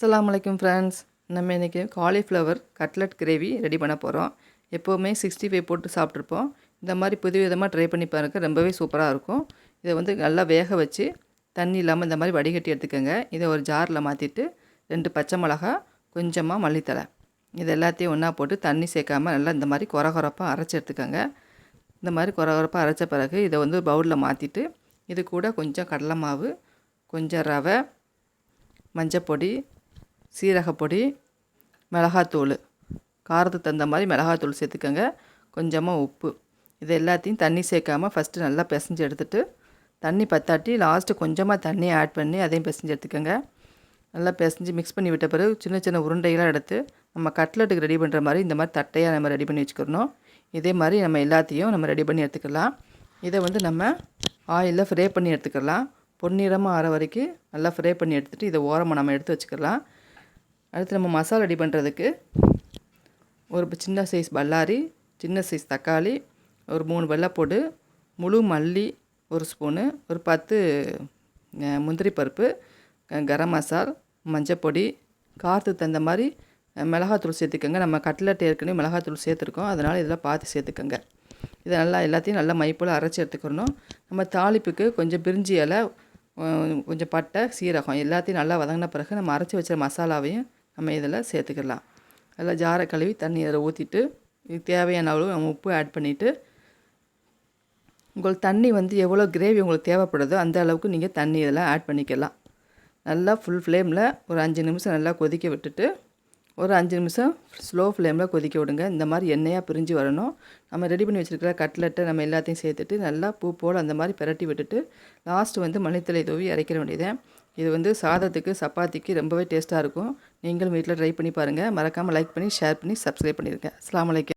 அஸ்ஸலாமு அலைக்கும் ஃப்ரெண்ட்ஸ். நம்ம இன்றைக்கி காலிஃப்ளவர் கட்லட் கிரேவி ரெடி பண்ண போகிறோம். எப்போவுமே 65 போட்டு சாப்பிட்ருப்போம். இந்த மாதிரி புது விதமாக ட்ரை பண்ணி பாருங்க, ரொம்பவே சூப்பராக இருக்கும். இதை வந்து நல்லா வேக வச்சு தண்ணி இல்லாமல் இந்த மாதிரி வடிகட்டி எடுத்துக்கோங்க. இதை ஒரு ஜாரில் மாற்றிட்டு 2 பச்சை மிளகா, கொஞ்சமாக மல்லித்தழை, இது எல்லாத்தையும் ஒன்றா போட்டு தண்ணி சேர்க்காமல் நல்லா இந்த மாதிரி கொரகொரப்பாக அரைச்சி எடுத்துக்கோங்க. இந்த மாதிரி கொரகொரப்பாக அரைச்ச பிறகு இதை வந்து பவுலில் மாற்றிட்டு இது கூட கொஞ்சம் கடலை மாவு, கொஞ்சம் ரவை, மஞ்சப்பொடி, சீரகப்பொடி, மிளகாத்தூள், காரத்துக்கு தகுந்த மாதிரி மிளகாத்தூள் சேர்த்துக்கோங்க, கொஞ்சமாக உப்பு, இது எல்லாத்தையும் தண்ணி சேர்க்காமல் ஃபஸ்ட்டு நல்லா பிசைஞ்சு எடுத்துகிட்டு தண்ணி பத்தாட்டி லாஸ்ட்டு கொஞ்சமாக தண்ணியை ஆட் பண்ணி அதையும் பிசைஞ்சு எடுத்துக்கோங்க. நல்லா பிசைஞ்சு மிக்ஸ் பண்ணி விட்ட பிறகு சின்ன சின்ன உருண்டைகளாக எடுத்து நம்ம கட்லெட்டுக்கு ரெடி பண்ணுற மாதிரி இந்த மாதிரி தட்டையாக நம்ம ரெடி பண்ணி வச்சுக்கிறணும். இதே மாதிரி நம்ம எல்லாத்தையும் நம்ம ரெடி பண்ணி எடுத்துக்கலாம். இதை வந்து நம்ம ஆயிலில் ஃப்ரை பண்ணி எடுத்துக்கலாம். பொன்னிறமாக ஆற வரைக்கும் நல்லா ஃப்ரை பண்ணி எடுத்துகிட்டு இதை ஓரமாக நம்ம எடுத்து வச்சுக்கலாம். அடுத்து நம்ம மசாலா ரெடி பண்ணுறதுக்கு ஒரு சின்ன சைஸ் பல்லாரி, சின்ன சைஸ் தக்காளி, ஒரு 3 வெள்ளைப்பூடு, முழு மல்லி 1 ஸ்பூனு, ஒரு 10 முந்திரி பருப்பு, கரம் மசால், மஞ்சப்பொடி, காரத்துக்கு தகுந்த மாதிரி மிளகாத்தூள் சேர்த்துக்கோங்க. நம்ம கட்லெட் ஏற்கனவே மிளகாத்தூள் சேர்த்துருக்கோம், அதனால் இதில் பார்த்து சேர்த்துக்கோங்க. இதை நல்லா எல்லாத்தையும் நல்லா மைப்போல் அரைச்சி எடுத்துக்கணும். நம்ம தாளிப்புக்கு கொஞ்சம் பிரிஞ்சி இலை, கொஞ்சம் பட்டை, சீரகம் எல்லாத்தையும் நல்லா வதங்கின பிறகு நம்ம அரைச்சி வச்ச மசாலாவையும் நம்ம இதில் சேர்த்துக்கலாம். அதில் ஜாரை கழுவி தண்ணி அதில் ஊற்றிட்டு இது தேவையான அளவு நம்ம உப்பு ஆட் பண்ணிவிட்டு உங்களுக்கு தண்ணி வந்து எவ்வளோ கிரேவி உங்களுக்கு தேவைப்படுதோ அந்த அளவுக்கு நீங்கள் தண்ணி இதில் ஆட் பண்ணிக்கலாம். நல்லா ஃபுல் ஃப்ளேமில் ஒரு 5 நிமிஷம் நல்லா கொதிக்க விட்டுட்டு ஒரு 5 நிமிஷம் ஸ்லோ ஃப்ளேமில் கொதிக்க விடுங்க. இந்த மாதிரி எண்ணெயாக பிரிஞ்சு வரணும். நம்ம ரெடி பண்ணி வச்சுருக்கிற கட்லெட்டை நம்ம எல்லாத்தையும் சேர்த்துட்டு நல்லா பூ போல் அந்த மாதிரி பிரட்டி விட்டுட்டு லாஸ்ட்டு வந்து மல்லித்தழை தூவி இறக்கிற வேண்டியது. இது வந்து சாதத்துக்கு, சப்பாத்திக்கு ரொம்பவே டேஸ்ட்டாக இருக்கும். நீங்களும் வீட்டில் ட்ரை பண்ணி பாருங்கள். மறக்காமல் லைக் பண்ணி, ஷேர் பண்ணி, சப்ஸ்கிரைப் பண்ணிடுங்க. அஸ்ஸலாமு அலைக்கும்.